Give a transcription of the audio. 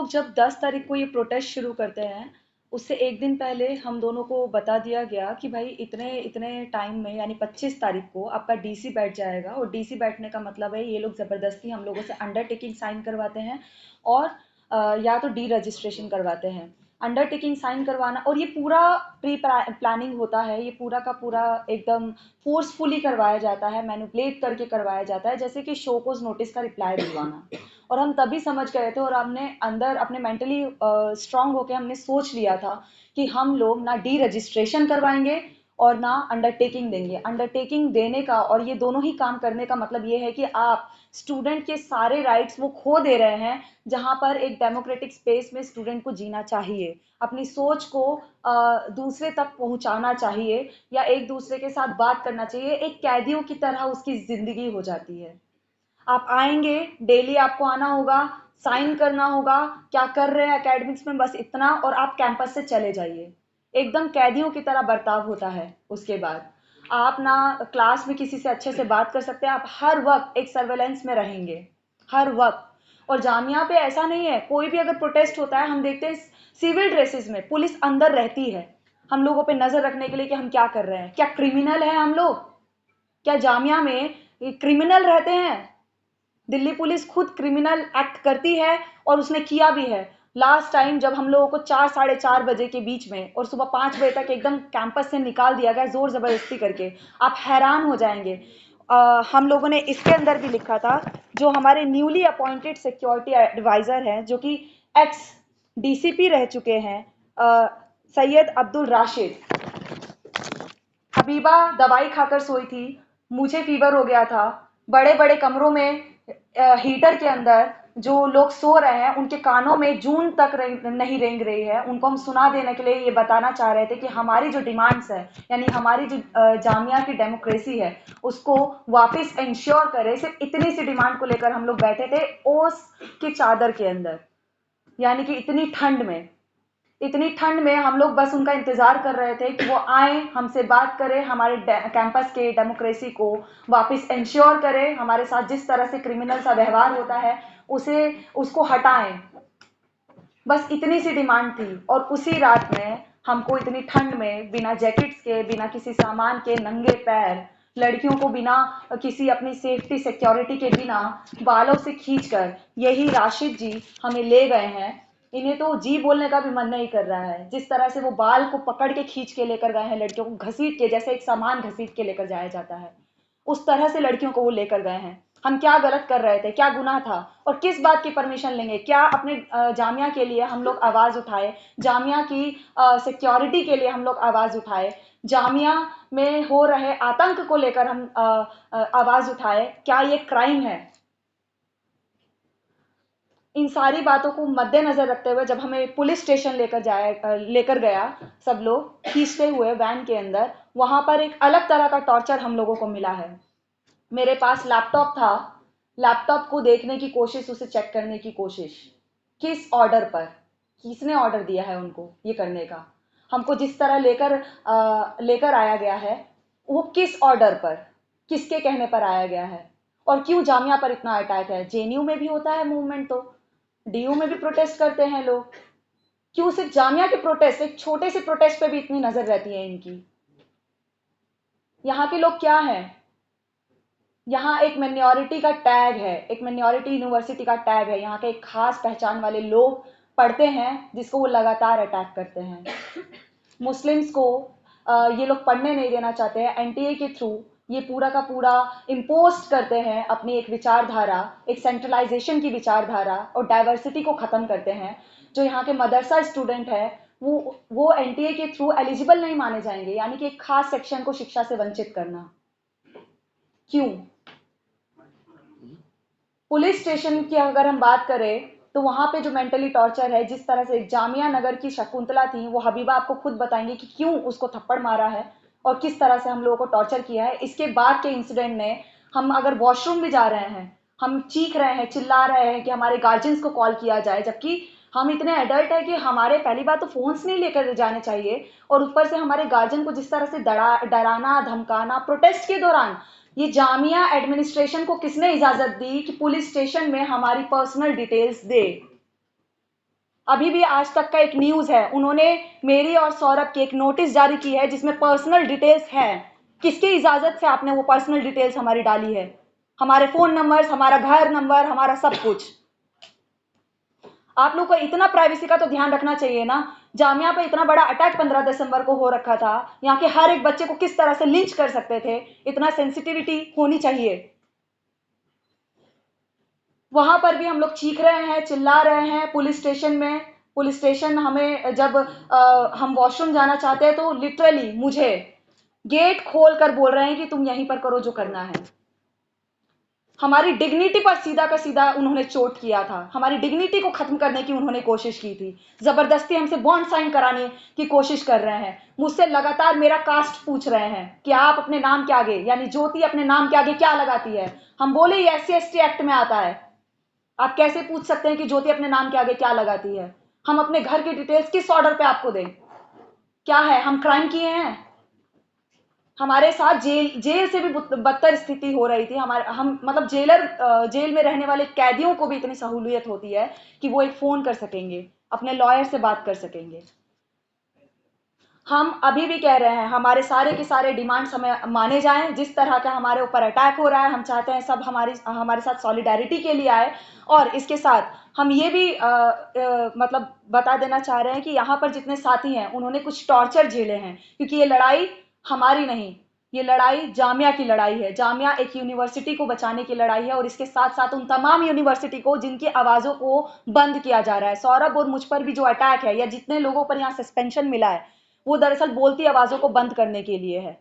लोग जब 10 तारीख को ये प्रोटेस्ट शुरू करते हैं, उससे एक दिन पहले हम दोनों को बता दिया गया कि भाई इतने इतने टाइम में यानी 25 तारीख को आपका डीसी बैठ जाएगा। और डीसी बैठने का मतलब है ये लोग ज़बरदस्ती हम लोगों से अंडरटेकिंग साइन करवाते हैं और या तो डी रजिस्ट्रेशन करवाते हैं। अंडरटेकिंग साइन करवाना और ये पूरा प्री प्लानिंग होता है, ये पूरा का पूरा एकदम फोर्सफुली करवाया जाता है, मैनिपुलेट करके करवाया जाता है, जैसे कि शो कोज नोटिस का रिप्लाई दिलवाना। और हम तभी समझ गए थे और हमने अंदर अपने मेंटली स्ट्रांग होकर हमने सोच लिया था कि हम लोग ना डी रजिस्ट्रेशन करवाएंगे और ना अंडरटेकिंग देंगे। अंडरटेकिंग देने का और ये दोनों ही काम करने का मतलब ये है कि आप स्टूडेंट के सारे राइट्स वो खो दे रहे हैं, जहां पर एक डेमोक्रेटिक स्पेस में स्टूडेंट को जीना चाहिए, अपनी सोच को दूसरे तक पहुंचाना चाहिए या एक दूसरे के साथ बात करना चाहिए। एक कैदियों की तरह उसकी जिंदगी हो जाती है। आप आएंगे, डेली आपको आना होगा, साइन करना होगा, क्या कर रहे हैं एकेडमिक्स में बस इतना, और आप कैंपस से चले जाइए। एकदम कैदियों की तरह बर्ताव होता है। उसके बाद आप ना क्लास में किसी से अच्छे से बात कर सकते हैं, आप हर वक्त एक सर्वेलेंस में रहेंगे, हर वक्त। और जामिया पे ऐसा नहीं है, कोई भी अगर प्रोटेस्ट होता है हम देखते हैं सिविल ड्रेसेस में पुलिस अंदर रहती है हम लोगों पे नजर रखने के लिए कि हम क्या कर रहे हैं। क्या क्रिमिनल है हम लोग? क्या जामिया में क्रिमिनल रहते हैं? दिल्ली पुलिस खुद क्रिमिनल एक्ट करती है और उसने किया भी है। लास्ट टाइम जब हम लोगों को 4 साढ़े 4 बजे के बीच में और सुबह 5 बजे तक एकदम कैंपस से निकाल दिया गया जोर जबरदस्ती करके, आप हैरान हो जाएंगे। हम लोगों ने इसके अंदर भी लिखा था, जो हमारे न्यूली अपॉइंटेड सिक्योरिटी एडवाइजर हैं, जो कि एक्स डीसीपी रह चुके हैं, सैयद अब्दुल राशिद। हबीबा दवाई खाकर सोई थी, मुझे फीवर हो गया था, बड़े बड़े कमरों में हीटर के अंदर जो लोग सो रहे हैं उनके कानों में जून तक नहीं रेंग रही है। उनको हम सुना देने के लिए ये बताना चाह रहे थे कि हमारी जो डिमांड्स है, यानी हमारी जो जामिया की डेमोक्रेसी है, उसको वापस इंश्योर करे। सिर्फ इतनी सी डिमांड को लेकर हम लोग बैठे थे ओस की चादर के अंदर, यानी कि इतनी ठंड में हम लोग बस उनका इंतजार कर रहे थे कि वो आए, हमसे बात करें, हमारे कैंपस के डेमोक्रेसी को वापस इंश्योर करें, हमारे साथ जिस तरह से क्रिमिनल सा व्यवहार होता है उसको हटाएं। बस इतनी सी डिमांड थी। और उसी रात में हमको इतनी ठंड में बिना जैकेट्स के, बिना किसी सामान के, नंगे पैर, लड़कियों को बिना किसी अपनी सेफ्टी सिक्योरिटी के बिना बालों से खींचकर यही राशिद जी हमें ले गए हैं। इन्हें तो जी बोलने का भी मन नहीं कर रहा है। जिस तरह से वो बाल को पकड़ के खींच के लेकर गए हैं, लड़कियों को घसीट के, जैसे एक सामान घसीट के लेकर जाया जाता है, उस तरह से लड़कियों को वो लेकर गए हैं। हम क्या गलत कर रहे थे? क्या गुनाह था? और किस बात की परमिशन लेंगे? क्या अपने जामिया के लिए हम लोग आवाज उठाए, जामिया की सिक्योरिटी के लिए हम लोग आवाज उठाए, जामिया में हो रहे आतंक को लेकर हम आवाज उठाए? क्या ये क्राइम है? इन सारी बातों को मद्देनजर रखते हुए जब हमें पुलिस स्टेशन लेकर गया सब लोग खींचते हुए वैन के अंदर, वहां पर एक अलग तरह का टॉर्चर हम लोगों को मिला है। मेरे पास लैपटॉप था, लैपटॉप को देखने की कोशिश, उसे चेक करने की कोशिश, किस ऑर्डर पर, किसने ऑर्डर दिया है उनको ये करने का, हमको जिस तरह लेकर आया गया है, वो किस ऑर्डर पर, किसके कहने पर आया गया है, और क्यों जामिया पर इतना अटैक है? जेएनयू में भी होता है मूवमेंट, तो डीयू में भी प्रोटेस्ट करते हैं लोग, क्यों सिर्फ जामिया के प्रोटेस्ट, एक छोटे से प्रोटेस्ट पे भी इतनी नजर रहती है इनकी? यहाँ के लोग क्या हैं? यहाँ एक मिनॉरिटी का टैग है, एक मिनॉरिटी यूनिवर्सिटी का टैग है, यहाँ के एक खास पहचान वाले लोग पढ़ते हैं जिसको वो लगातार अटैक करते हैं। मुस्लिम्स को ये लोग पढ़ने नहीं देना चाहते हैं। एनटीए के थ्रू ये पूरा का पूरा इम्पोस्ट करते हैं अपनी एक विचारधारा, एक सेंट्रलाइजेशन की विचारधारा, और डाइवर्सिटी को खत्म करते हैं। जो यहाँ के मदरसा स्टूडेंट है वो एनटीए के थ्रू एलिजिबल नहीं माने जाएंगे, यानी कि एक खास सेक्शन को शिक्षा से वंचित करना। क्यों? पुलिस स्टेशन की अगर हम बात करें तो वहां पे जो मेंटली टॉर्चर है, जिस तरह से जामिया नगर की शकुंतला थी, वो हबीबा आपको खुद बताएंगे कि क्यों उसको थप्पड़ मारा है और किस तरह से हम लोगों को टॉर्चर किया है। इसके बाद के इंसिडेंट ने, हम अगर वॉशरूम भी जा रहे हैं, हम चीख रहे हैं, चिल्ला रहे हैं कि हमारे गार्जियंस को कॉल किया जाए, जबकि हम इतने एडल्ट है कि हमारे पहली बात तो फोन्स नहीं लेकर जाने चाहिए, और ऊपर से हमारे गार्जियन को जिस तरह से डराना धमकाना प्रोटेस्ट के दौरान। ये जामिया एडमिनिस्ट्रेशन को किसने इजाजत दी कि पुलिस स्टेशन में हमारी पर्सनल डिटेल्स दे? अभी भी आज तक का एक न्यूज़ है, उन्होंने मेरी और सौरभ की एक नोटिस जारी की है जिसमें पर्सनल डिटेल्स है। किसकी इजाज़त से आपने वो पर्सनल डिटेल्स हमारी डाली है? हमारे फ़ोन नंबर्स, हमारा घर नंबर, हमारा सब कुछ। आप लोग को इतना प्राइवेसी का तो ध्यान रखना चाहिए ना। जामिया पे इतना बड़ा अटैक 15 दिसंबर को हो रखा था, यहाँ के हर एक बच्चे को किस तरह से लिंच कर सकते थे, इतना सेंसिटिविटी होनी चाहिए। वहां पर भी हम लोग चीख रहे हैं, चिल्ला रहे हैं पुलिस स्टेशन में। पुलिस स्टेशन हमें जब हम वॉशरूम जाना चाहते हैं तो लिटरली मुझे गेट खोल कर बोल रहे हैं कि तुम यहीं पर करो जो करना है। हमारी डिग्निटी पर सीधा का सीधा उन्होंने चोट किया था, हमारी डिग्निटी को खत्म करने की उन्होंने कोशिश की थी। जबरदस्ती हमसे बॉन्ड साइन कराने की कोशिश कर रहे हैं। मुझसे लगातार मेरा कास्ट पूछ रहे हैं कि आप अपने नाम के आगे, यानी ज्योति अपने नाम के आगे क्या लगाती है। हम बोले ये SC ST एक्ट में आता है। आप कैसे पूछ सकते हैं कि ज्योति अपने नाम के आगे क्या लगाती है? हम अपने घर की डिटेल्स किस ऑर्डर पे आपको दें? क्या है, हम क्राइम किए हैं? हमारे साथ जेल जेल से भी बदतर स्थिति हो रही थी। हमारे हम मतलब जेल में रहने वाले कैदियों को भी इतनी सहूलियत होती है कि वो एक फोन कर सकेंगे, अपने लॉयर से बात कर सकेंगे। हम अभी भी कह रहे हैं हमारे सारे के सारे डिमांड्स हमें माने जाएं। जिस तरह का हमारे ऊपर अटैक हो रहा है, हम चाहते हैं सब हमारे साथ सॉलिडारिटी के लिए आए। और इसके साथ हम ये भी मतलब बता देना चाह रहे हैं कि यहाँ पर जितने साथी हैं उन्होंने कुछ टॉर्चर झेले हैं, क्योंकि ये लड़ाई हमारी नहीं, ये लड़ाई जामिया की लड़ाई है। जामिया एक यूनिवर्सिटी को बचाने की लड़ाई है, और इसके साथ साथ उन तमाम यूनिवर्सिटी को जिनकी आवाज़ों को बंद किया जा रहा है। सौरभ और मुझ पर भी जो अटैक है, या जितने लोगों पर यहाँ सस्पेंशन मिला है, वो दरअसल बोलती आवाज़ों को बंद करने के लिए है।